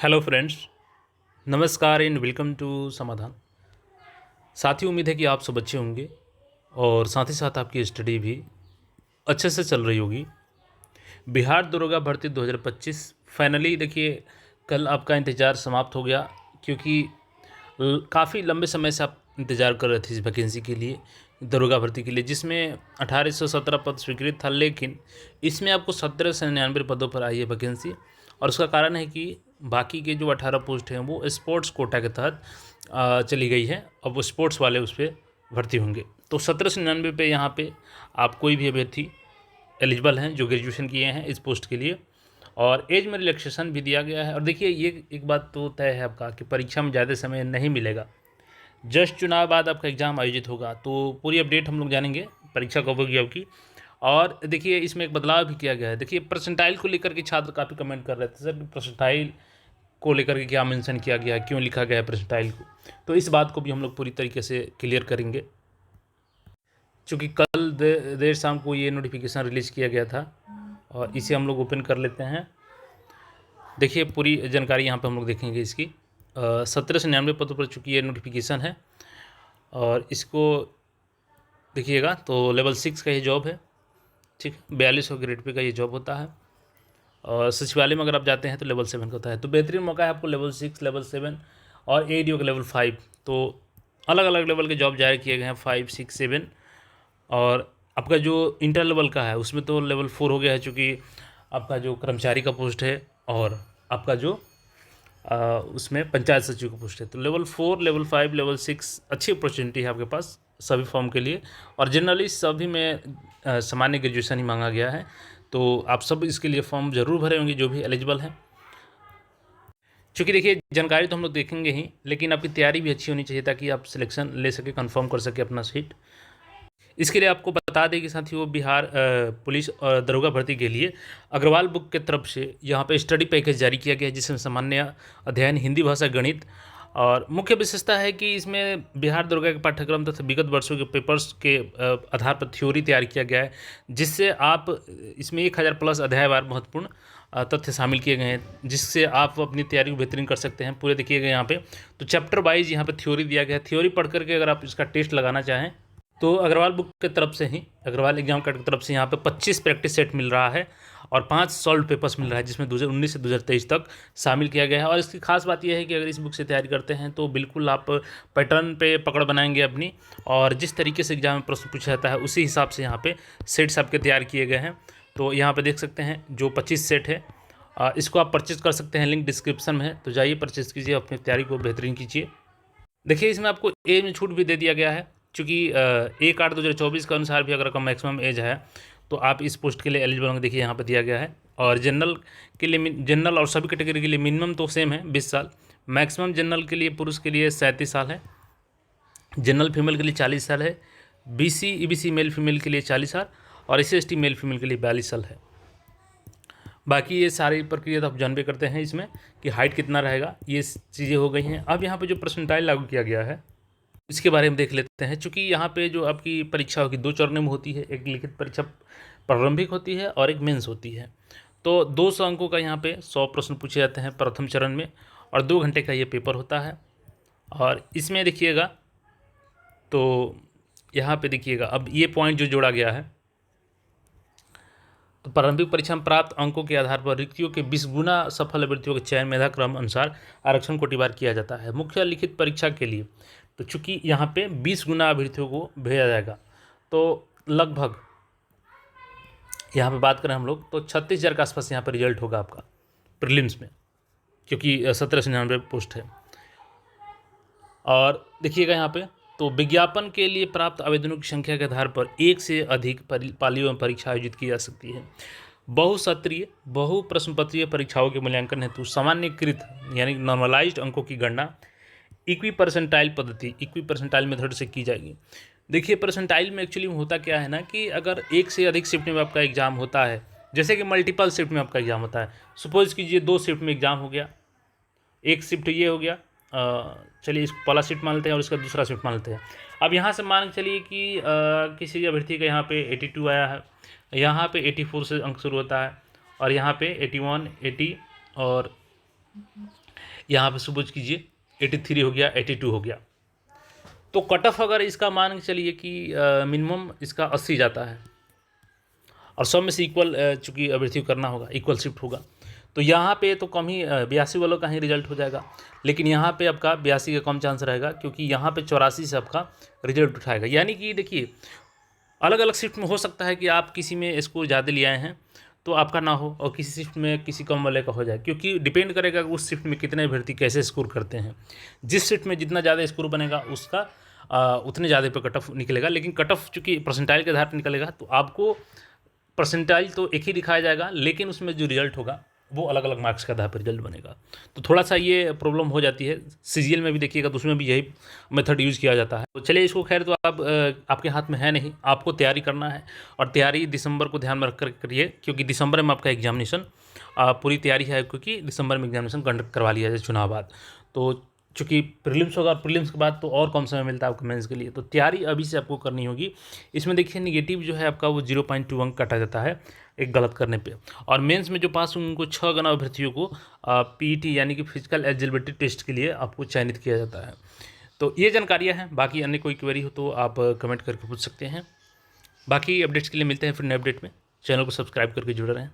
Hello friends, नमस्कार and welcome to समाधान। साथियों, उम्मीद है कि आप सब अच्छे होंगे और साथ ही साथ आपकी स्टडी भी अच्छे से चल रही होगी। बिहार दरोगा भर्ती 2025 फाइनली देखिए कल आपका इंतज़ार समाप्त हो गया, क्योंकि काफ़ी लंबे समय से आप इंतज़ार कर रहे थे इस वैकेंसी के लिए, दरोगा भर्ती के लिए, जिसमें 1817 पद स्वीकृत था। लेकिन इसमें आपको 1799 पदों पर आई है वैकेंसी। और उसका कारण है कि बाकी के जो 18 पोस्ट हैं वो स्पोर्ट्स कोटा के तहत चली गई है। अब वो स्पोर्ट्स वाले उस पर भर्ती होंगे। तो 1799 पे यहाँ पे आप कोई भी अभ्यर्थी एलिजिबल हैं जो ग्रेजुएशन किए हैं इस पोस्ट के लिए। और एज में रिलैक्सेशन भी दिया गया है। और देखिए, ये एक बात तो तय है आपका कि परीक्षा में ज़्यादा समय नहीं मिलेगा। जस्ट चुनाव बाद आपका एग्ज़ाम आयोजित होगा, तो पूरी अपडेट हम लोग जानेंगे परीक्षा कब होगी आपकी। और देखिए, इसमें एक बदलाव भी किया गया है। देखिए, परसेंटाइल को लेकर के छात्र काफ़ी कमेंट कर रहे थे, सर परसेंटाइल को लेकर के क्या मेंशन किया गया है, क्यों लिखा गया है परसेंटाइल को। तो इस बात को भी हम लोग पूरी तरीके से क्लियर करेंगे, क्योंकि कल देर शाम को ये नोटिफिकेशन रिलीज़ किया गया था और इसे हम लोग ओपन कर लेते हैं। देखिए, पूरी जानकारी यहाँ पे हम लोग देखेंगे इसकी। 1799 पदों पर चूँकि ये नोटिफिकेशन है और इसको देखिएगा तो लेवल 6 का ये जॉब है, ठीक। 4200 ग्रेड पे का ये जॉब होता है। और सचिवालय में अगर आप जाते हैं तो लेवल 7 का होता है। तो बेहतरीन मौका है आपको लेवल 6, लेवल 7 और एडीओ का लेवल 5। तो अलग अलग लेवल के जॉब जारी किए गए हैं, 5, 6, 7। और आपका जो इंटर लेवल का है उसमें तो लेवल 4 हो गया है, चूँकि आपका जो कर्मचारी का पोस्ट है और आपका जो उसमें पंचायत सचिव का पोस्ट है। तो लेवल 4, लेवल 5, लेवल 6 अच्छी अपॉर्चुनिटी है आपके पास सभी फॉर्म के लिए। और जनरली सभी में सामान्य ग्रेजुएशन ही मांगा गया है। तो आप सब इसके लिए फॉर्म ज़रूर भरे होंगे जो भी एलिजिबल हैं। चूँकि देखिए, जानकारी तो हम लोग देखेंगे ही, लेकिन आपकी तैयारी भी अच्छी होनी चाहिए ताकि आप सिलेक्शन ले सके, कंफर्म कर सके अपना सीट। इसके लिए आपको बता दें कि साथियों, बिहार पुलिस और दरोगा भर्ती के लिए अग्रवाल बुक के तरफ से यहाँ पे स्टडी पैकेज जारी किया गया है, जिसमें सामान्य अध्ययन, हिंदी भाषा, गणित। और मुख्य विशेषता है कि इसमें बिहार दरोगा के पाठ्यक्रम तथा विगत वर्षों के पेपर्स के आधार पर थ्योरी तैयार किया गया है, जिससे आप इसमें 1000 प्लस अध्यायवार महत्वपूर्ण तथ्य शामिल किए गए हैं, जिससे आप अपनी तैयारी को बेहतरीन कर सकते हैं। पूरे देखिएगा यहाँ पे तो चैप्टर वाइज यहाँ पे थ्योरी दिया गया है। थ्योरी पढ़ करके अगर आप इसका टेस्ट लगाना चाहें तो अग्रवाल बुक की तरफ से ही, अग्रवाल एग्जाम कार्ड की तरफ से यहाँ पे 25 प्रैक्टिस सेट मिल रहा है और 5 सॉल्व पेपर्स मिल रहा है, जिसमें 2019 से 2023 तक शामिल किया गया है। और इसकी खास बात यह है कि अगर इस बुक से तैयारी करते हैं तो बिल्कुल आप पैटर्न पे पकड़ बनाएंगे अपनी, और जिस तरीके से एग्जाम में प्रश्न पूछा जाता है उसी हिसाब से यहाँ पे सेट्स आपके तैयार किए गए हैं। तो यहाँ पर देख सकते हैं जो 25 सेट है, इसको आप परचेज कर सकते हैं, लिंक डिस्क्रिप्शन में है। तो जाइए परचेज कीजिए, अपनी तैयारी को बेहतरीन कीजिए। देखिए, इसमें आपको एज में छूट भी दे दिया गया है, चूँकि 1/8/2024 के अनुसार भी अगर आपका मैक्सिमम एज है तो आप इस पोस्ट के लिए एलिजिबल होंगे। देखिए यहाँ पर दिया गया है। और जनरल के लिए, जनरल और सभी कैटेगरी के लिए मिनिमम तो सेम है 20 साल, मैक्सिमम जनरल के लिए पुरुष के लिए 37 साल है, जनरल फीमेल के लिए 40 साल है, बीसी ईबीसी मेल फीमेल के लिए 40 साल और SC/ST मेल फीमेल के लिए 42 साल है। बाकी ये सारी प्रक्रिया तो आप जानबे करते हैं इसमें कि हाइट कितना रहेगा, ये चीज़ें हो गई हैं। अब यहाँ पे जो परसेंटाइल लागू किया गया है इसके बारे में देख लेते हैं। चूँकि यहाँ पे जो आपकी परीक्षा होगी 2 चरणों में होती है, एक लिखित परीक्षा प्रारंभिक होती है और एक मेंस होती है। तो 200 अंकों का यहाँ पे 100 प्रश्न पूछे जाते हैं प्रथम चरण में, और 2 घंटे का ये पेपर होता है। और इसमें देखिएगा तो यहाँ पे देखिएगा अब ये पॉइंट जो जोड़ा गया है, तो प्रारंभिक परीक्षा में प्राप्त अंकों के आधार पर रिक्तियों के 20 गुना सफल अभ्यर्थियों के चयन मेधाक्रम अनुसार आरक्षण कोटिवार किया जाता है। मुख्य लिखित परीक्षा के लिए तो चूंकि यहाँ पे 20 गुना अभ्यर्थियों को भेजा जाएगा, तो लगभग यहाँ पे बात करें हम लोग तो 36,000 के आसपास यहाँ पर रिजल्ट होगा आपका प्रीलिम्स में, क्योंकि 1799 पोस्ट है। और देखिएगा यहाँ पे तो विज्ञापन के लिए प्राप्त आवेदनों की संख्या के आधार पर एक से अधिक पालियों में परीक्षा आयोजित की जा सकती है। बहुसत्रीय बहु प्रश्न पत्रीय परीक्षाओं के मूल्यांकन हेतु सामान्यकृत यानी नॉर्मलाइज्ड अंकों की गणना इक्वी परसेंटाइल पद्धति, इक्वी परसेंटाइल मेथड से की जाएगी। देखिए, परसेंटाइल में एक्चुअली होता क्या है ना कि अगर एक से अधिक शिफ्ट में आपका एग्जाम होता है, जैसे कि मल्टीपल शिफ्ट में आपका एग्जाम होता है, सपोज कीजिए 2 शिफ्ट में एग्जाम हो गया, एक शिफ्ट ये हो गया, चलिए इसको पहला शिफ्ट मान लेते हैं और इसका दूसरा शिफ्ट मान लेते हैं। अब यहाँ से मान के चलिए कि किसी अभ्यर्थी का यहाँ पे 82 आया है, यहाँ पे 84 से अंक शुरू होता है, और यहाँ पे 81, 80 और यहाँ पे सपोज कीजिए 83 हो गया, 82 हो गया। तो कट ऑफ अगर इसका मान के चलिए कि मिनिमम इसका 80 जाता है और सब में से इक्वल चूँकि अभ्यर्थी को करना होगा, इक्वल शिफ्ट होगा, तो यहाँ पे तो कम ही 82 वालों का ही रिजल्ट हो जाएगा। लेकिन यहाँ पे आपका 82 का कम चांस रहेगा, क्योंकि यहाँ पे 84 से आपका रिजल्ट उठाएगा। यानी कि देखिए अलग अलग शिफ्ट में हो सकता है कि आप किसी में स्कोर ज़्यादा ले आए हैं तो आपका ना हो, और किसी शिफ्ट में किसी कम वाले का हो जाए, क्योंकि डिपेंड करेगा उस शिफ्ट में कितने अभ्यर्थी कैसे स्कोर करते हैं। जिस शिफ्ट में जितना ज़्यादा स्कोर बनेगा उसका उतने ज़्यादा पे कट ऑफ निकलेगा। लेकिन कट ऑफ चूँकि परसेंटाइल के आधार पर निकलेगा, तो आपको परसेंटाइल तो एक ही दिखाया जाएगा, लेकिन उसमें जो रिजल्ट होगा वो अलग अलग मार्क्स के आधार पर रिजल्ट बनेगा। तो थोड़ा सा ये प्रॉब्लम हो जाती है। सीजीएल में भी देखिएगा तो उसमें भी यही मेथड यूज़ किया जाता है। तो चलिए इसको खैर तो आप आपके हाथ में है नहीं, आपको तैयारी करना है, और तैयारी दिसंबर को ध्यान में रख कर करिए, क्योंकि दिसंबर में आपका एग्जामिनेशन पूरी तैयारी है, क्योंकि दिसंबर में एग्जामिनेशन कंडक्ट करवा लिया जाए चुनाव बाद। तो चूँकि प्रीलिम्स होगा, प्रीलिम्स के बाद तो और कम समय मिलता है आपको मेंस के लिए, तो तैयारी अभी से आपको करनी होगी। इसमें देखिए निगेटिव जो है आपका वो 0.2 अंक काटा जाता है एक गलत करने पे, और मेंस में जो पास होंगे उनको 6 गना अभ्यर्थियों को पीईटी यानी कि फिजिकल एलिजिबिलिटी टेस्ट के लिए आपको चयनित किया जाता है। तो ये जानकारियाँ हैं, बाकी अन्य कोई क्वेरी हो तो आप कमेंट करके पूछ सकते हैं। बाकी अपडेट्स के लिए मिलते हैं फिर नए अपडेट में। चैनल को सब्सक्राइब करके जुड़े रहें।